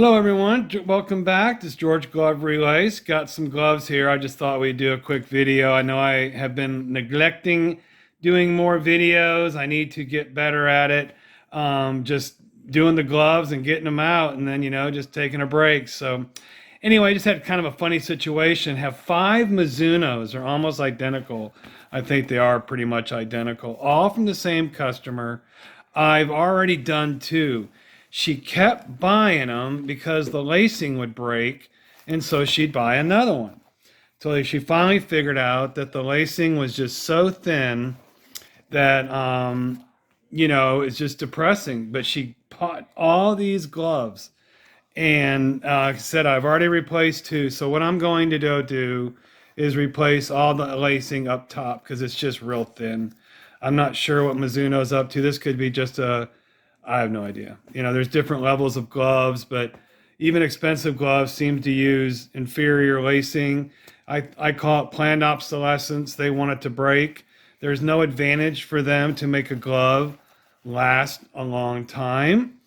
Hello everyone, welcome back. This is George Glove Relace. Got some gloves here. I just thought we'd do a quick video. I know I have been neglecting doing more videos. I need to get better at it. Just doing the gloves and getting them out and then, just taking a break. So anyway, I just had kind of a funny situation. Have five Mizunos. They're almost identical. I think they are pretty much identical. All from the same customer. I've already done two. She kept buying them because the lacing would break, and so she'd buy another one. So she finally figured out that the lacing was just so thin that, it's just depressing. But she bought all these gloves and said, I've already replaced two. So what I'm going to do is replace all the lacing up top because it's just real thin. I'm not sure what Mizuno's up to. This could be just I have no idea. There's different levels of gloves, but even expensive gloves seem to use inferior lacing. I call it planned obsolescence. They want it to break. There's no advantage for them to make a glove last a long time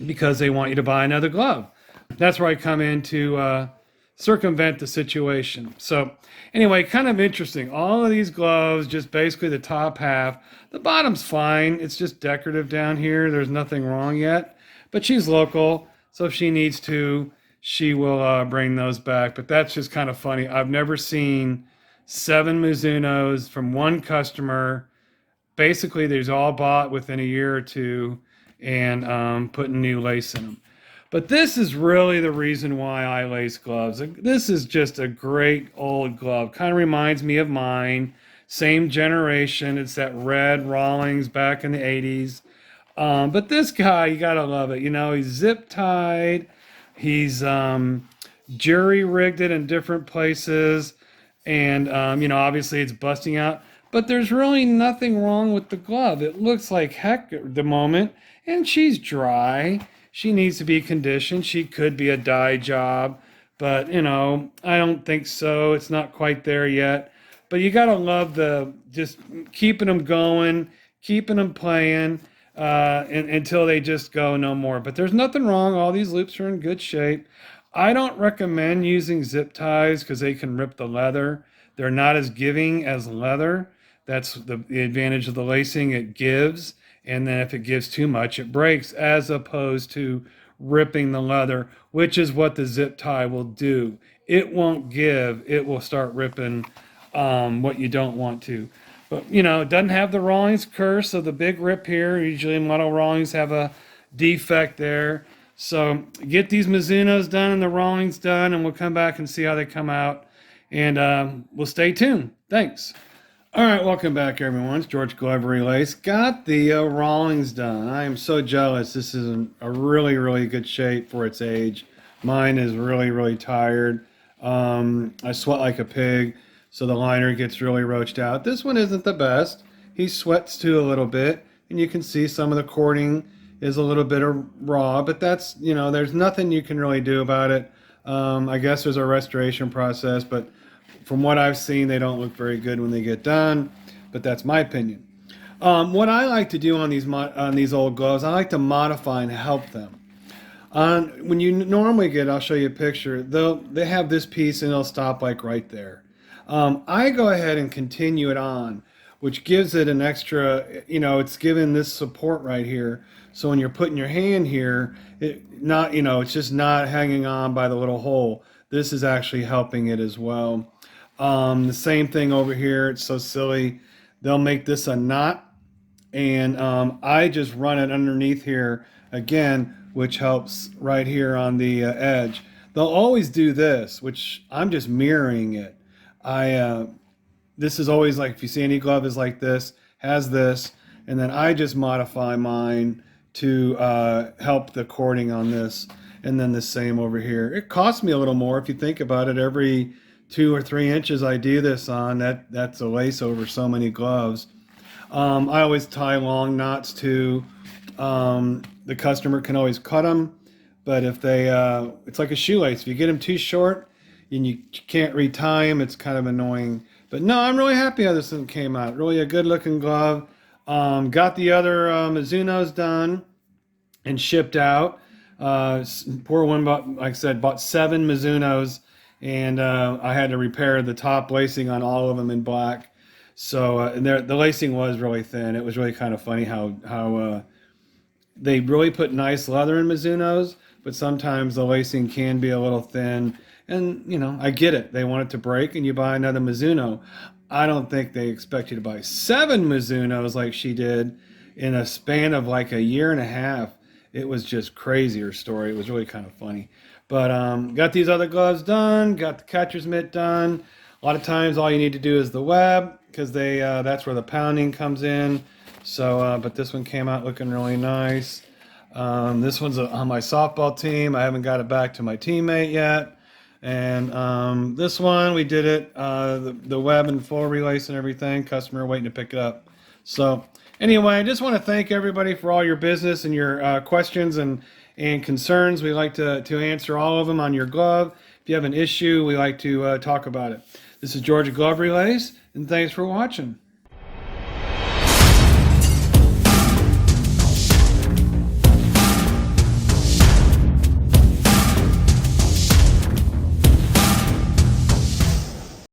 because they want you to buy another glove. That's where I come in to circumvent the situation. So anyway, kind of interesting. All of these gloves, just basically the top half. The bottom's fine. It's just decorative down here. There's nothing wrong yet. But she's local, so if she needs to, she will bring those back. But that's just kind of funny. I've never seen 7 Mizunos from one customer. Basically, these all bought within a year or two and putting new lace in them. But this is really the reason why I lace gloves. This is just a great old glove. Kind of reminds me of mine. Same generation. It's that red Rawlings back in the 80s. But this guy, you gotta love it. He's zip tied. He's jury rigged it in different places. And, obviously it's busting out. But there's really nothing wrong with the glove. It looks like heck at the moment. And she's dry. She needs to be conditioned. She could be a dye job. But, I don't think so. It's not quite there yet. But you got to love just keeping them going, keeping them playing until they just go no more. But there's nothing wrong. All these loops are in good shape. I don't recommend using zip ties because they can rip the leather. They're not as giving as leather. That's the advantage of the lacing. It gives. And then if it gives too much, it breaks, as opposed to ripping the leather, which is what the zip tie will do. It won't give. It will start ripping what you don't want to. But, it doesn't have the Rawlings curse of the big rip here. Usually model Rawlings have a defect there. So get these Mizunos done and the Rawlings done, and we'll come back and see how they come out. And we'll stay tuned. Thanks. All right, welcome back, everyone. It's George Glove Relace. Got the Rawlings done. I am so jealous. This is in a really, really good shape for its age. Mine is really, really tired. I sweat like a pig, so the liner gets really roached out. This one isn't the best. He sweats too a little bit, and you can see some of the cording is a little bit of raw, but that's, there's nothing you can really do about it. I guess there's a restoration process, but from what I've seen, they don't look very good when they get done, but that's my opinion. What I like to do on these old gloves, I like to modify and help them. When you normally I'll show you a picture, they have this piece and it'll stop like right there. I go ahead and continue it on, which gives it an extra, it's given this support right here. So when you're putting your hand here, it's just not hanging on by the little hole. This is actually helping it as well. The same thing over here. It's so silly. They'll make this a knot, and I just run it underneath here again, which helps right here on the edge. They'll always do this, which I'm just mirroring it. This is always like, if you see any glove is like this, has this, and then I just modify mine to help the cording on this, and then the same over here. It costs me a little more if you think about it. Every 2 or 3 inches I do this on, that's a lace over so many gloves. I always tie long knots too. The customer can always cut them, but if it's like a shoelace. If you get them too short and you can't retie them, it's kind of annoying. But no, I'm really happy how this one came out. Really a good looking glove. Got the other Mizunos done and shipped out. Poor one bought, like I said, bought 7 Mizunos, and I had to repair the top lacing on all of them in black. So and the lacing was really thin. It was really kind of funny how they really put nice leather in Mizunos, but sometimes the lacing can be a little thin. And, you know, I get it. They want it to break and you buy another Mizuno. I don't think they expect you to buy 7 Mizunos like she did in a span of like a year and a half. It was just crazy, her story. It was really kind of funny. But got these other gloves done, got the catcher's mitt done. A lot of times all you need to do is the web, because that's where the pounding comes in. So, but this one came out looking really nice. This one's on my softball team. I haven't got it back to my teammate yet. And this one, we did it, the web and full relace and everything. Customer waiting to pick it up. So anyway, I just want to thank everybody for all your business and your questions and concerns. We like to answer all of them on your glove. If you have an issue, we like to talk about it. This is George at GloveRelace, and thanks for watching.